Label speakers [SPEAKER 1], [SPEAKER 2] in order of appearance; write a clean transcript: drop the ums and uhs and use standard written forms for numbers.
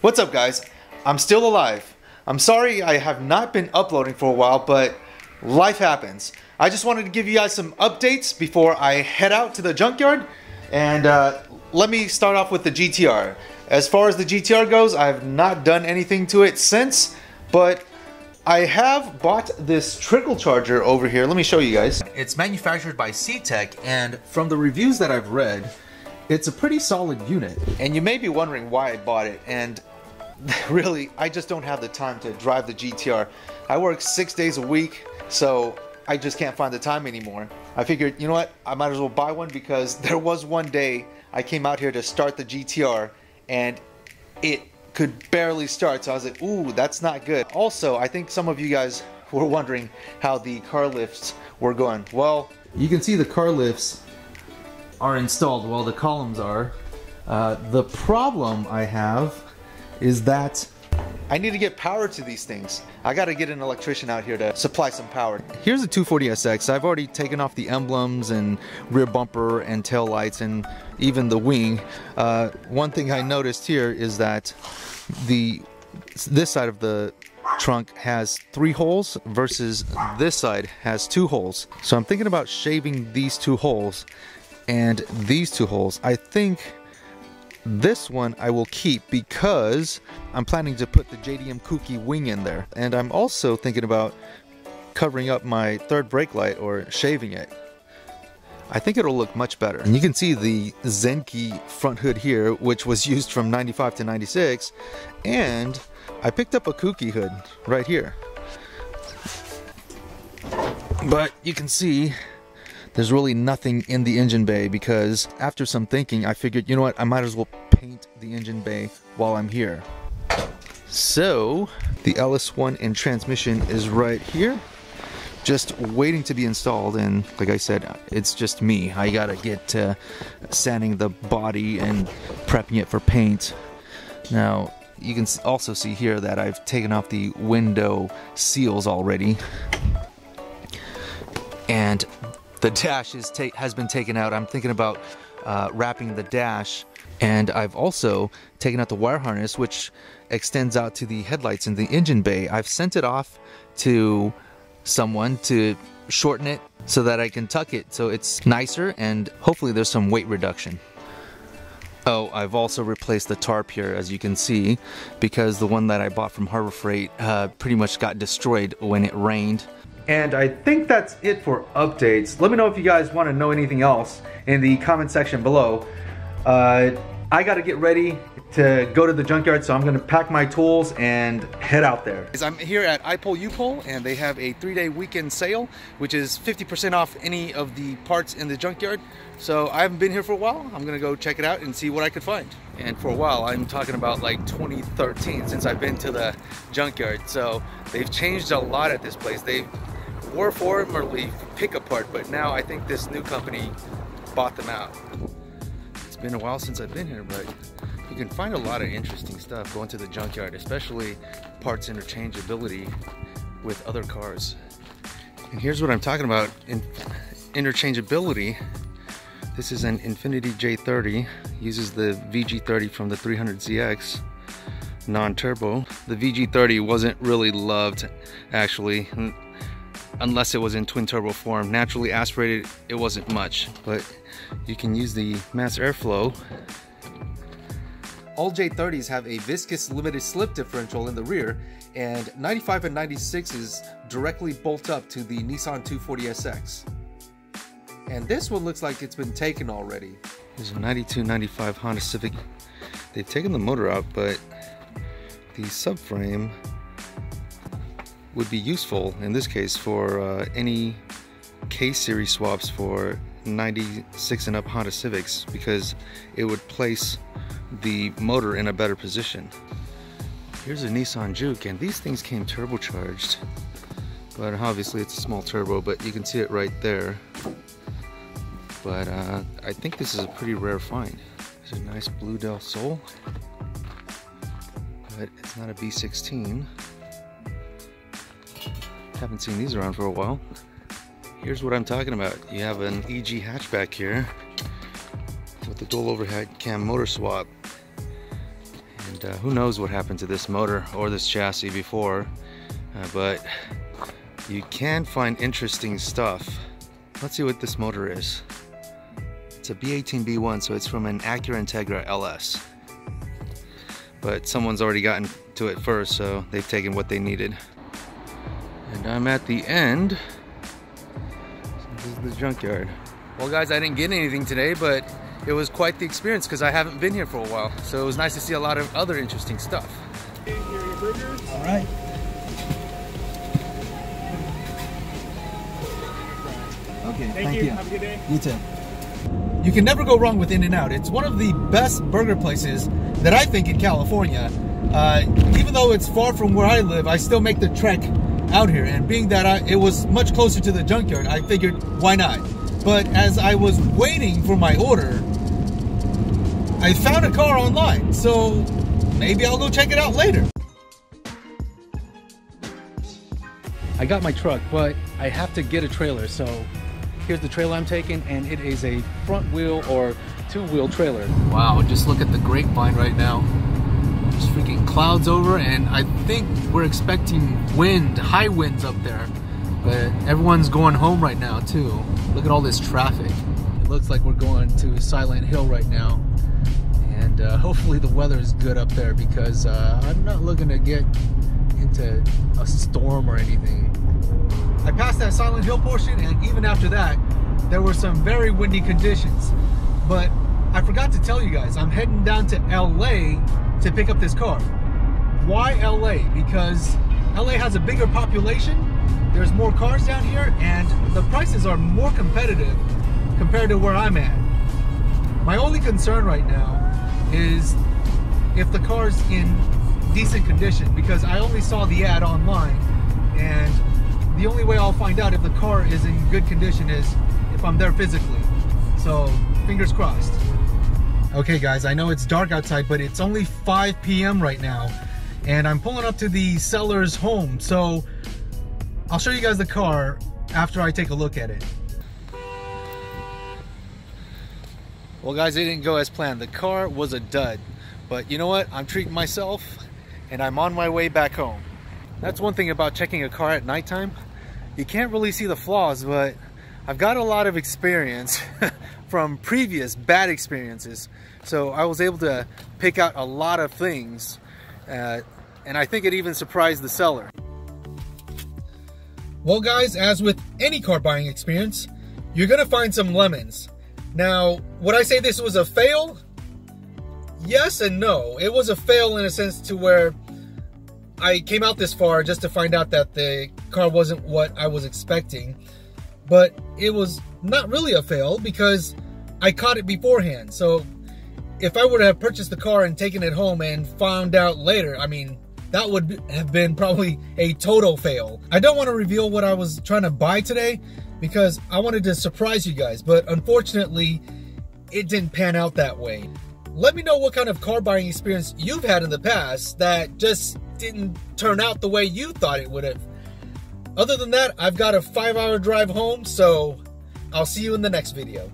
[SPEAKER 1] What's up, guys? I'm still alive. I'm sorry I have not been uploading for a while, but life happens. I just wanted to give you guys some updates before I head out to the junkyard. And let me start off with the GTR. As far as the GTR goes, I have not done anything to it since, but I have bought this trickle charger over here. Let me show you guys. It's manufactured by C-Tech, and from the reviews that I've read, it's a pretty solid unit. And you may be wondering why I bought it, and really, I just don't have the time to drive the GTR. I work 6 days a week, so I just can't find the time anymore. I figured, you know what, I might as well buy one, because there was one day I came out here to start the GTR and it could barely start, so I was like, ooh, that's not good. Also, I think some of you guys were wondering how the car lifts were going. Well, you can see the car lifts are installed while the columns are. The problem I have is that I need to get power to these things. I gotta get an electrician out here to supply some power. Here's a 240SX. I've already taken off the emblems and rear bumper and tail lights and even the wing. One thing I noticed here is that this side of the trunk has 3 holes versus this side has 2 holes. So I'm thinking about shaving these 2 holes and these 2 holes. I think this one I will keep because I'm planning to put the JDM Kooky wing in there. And I'm also thinking about covering up my third brake light or shaving it. I think it'll look much better. And you can see the Zenki front hood here, which was used from 95 to 96. And I picked up a Kooky hood right here. But you can see there's really nothing in the engine bay, because after some thinking I figured, you know what, I might as well paint the engine bay while I'm here. So the LS1 and transmission is right here, just waiting to be installed. And like I said, it's just me. I gotta get to sanding the body and prepping it for paint. Now you can also see here that I've taken off the window seals already, and the dash has been taken out. I'm thinking about wrapping the dash, and I've also taken out the wire harness, which extends out to the headlights in the engine bay. I've sent it off to someone to shorten it so that I can tuck it so it's nicer, and hopefully there's some weight reduction. Oh, I've also replaced the tarp here, as you can see, because the one that I bought from Harbor Freight pretty much got destroyed when it rained. And I think that's it for updates. Let me know if you guys want to know anything else in the comment section below. I gotta get ready to go to the junkyard, so I'm gonna pack my tools and head out there. I'm here at iPole U-Pole, and they have a 3-day weekend sale, which is 50% off any of the parts in the junkyard. So I haven't been here for a while. I'm gonna go check it out and see what I could find. And for a while, I'm talking about like 2013 since I've been to the junkyard. So they've changed a lot at this place. They were formerly pick apart, but now I think this new company bought them out. It's been a while since I've been here, but you can find a lot of interesting stuff going to the junkyard, especially parts interchangeability with other cars. And here's what I'm talking about in interchangeability. This is an Infiniti J30, uses the VG30 from the 300ZX non-turbo. The VG30 wasn't really loved, actually, unless it was in twin turbo form. Naturally aspirated, it wasn't much, but you can use the mass airflow. All J30s have a viscous limited slip differential in the rear, and 95 and 96s directly bolt up to the Nissan 240SX. And this one looks like it's been taken already. There's a 92-95 Honda Civic. They've taken the motor out, but the subframe would be useful in this case for any K-series swaps for 96 and up Honda Civics, because it would place the motor in a better position. Here's a Nissan Juke, and these things came turbocharged, but obviously it's a small turbo, but you can see it right there. But I think this is a pretty rare find. There's a nice Blue Del Sol, but it's not a B16. Haven't seen these around for a while. Here's what I'm talking about. You have an EG hatchback here with the dual overhead cam motor swap. And
[SPEAKER 2] And who knows what happened to this motor or this chassis before, but you can find interesting stuff. Let's see what this motor is. It's a B18B1, so it's from an Acura Integra LS. But someone's already gotten to it first, so they've taken what they needed. And I'm at the end. This is the junkyard. Well guys, I didn't get anything today, but it was quite the experience because I haven't been here for a while. So it was nice to see a lot of other interesting stuff.
[SPEAKER 3] Here are your burgers.
[SPEAKER 1] All right. Okay, thank you.
[SPEAKER 3] Have a good day.
[SPEAKER 1] You too. You can never go wrong with In-N-Out. It's one of the best burger places that I think in California. Even though it's far from where I live, I still make the trek out here. And being that it was much closer to the junkyard, I figured, why not? But as I was waiting for my order, I found a car online. So maybe I'll go check it out later.
[SPEAKER 4] I got my truck, but I have to get a trailer. So here's the trailer I'm taking, and it is a front wheel or two-wheel trailer. Wow, just look at the grapevine right now. There's freaking clouds over, and I think we're expecting wind, high winds up there. But everyone's going home right now too. Look at all this traffic. It looks like we're going to Silent Hill right now. And hopefully the weather is good up there, because I'm not looking to get into a storm or anything. I passed that Silent Hill portion, and even after that, there were some very windy conditions. But I forgot to tell you guys, I'm heading down to LA to pick up this car. Why LA? Because LA has a bigger population, there's more cars down here, and the prices are more competitive compared to where I'm at. My only concern right now is if the car's in decent condition, because I only saw the ad online, and the only way I'll find out if the car is in good condition is if I'm there physically. So fingers crossed. Okay guys, I know it's dark outside, but it's only 5 p.m. right now, and I'm pulling up to the seller's home. So I'll show you guys the car after I take a look at it. Well guys, it didn't go as planned. The car was a dud, but you know what? I'm treating myself, and I'm on my way back home. That's one thing about checking a car at nighttime. You can't really see the flaws, but I've got a lot of experience from previous bad experiences. So I was able to pick out a lot of things, and I think it even surprised the seller. Well guys, as with any car buying experience, you're gonna find some lemons. Now, would I say this was a fail? Yes and no. It was a fail in a sense to where I came out this far just to find out that the car wasn't what I was expecting. But it was not really a fail because I caught it beforehand. So if I were to have purchased the car and taken it home and found out later, I mean, that would have been probably a total fail. I don't want to reveal what I was trying to buy today because I wanted to surprise you guys, but unfortunately, it didn't pan out that way. Let me know what kind of car buying experience you've had in the past that just didn't turn out the way you thought it would have. Other than that, I've got a 5-hour drive home, so I'll see you in the next video.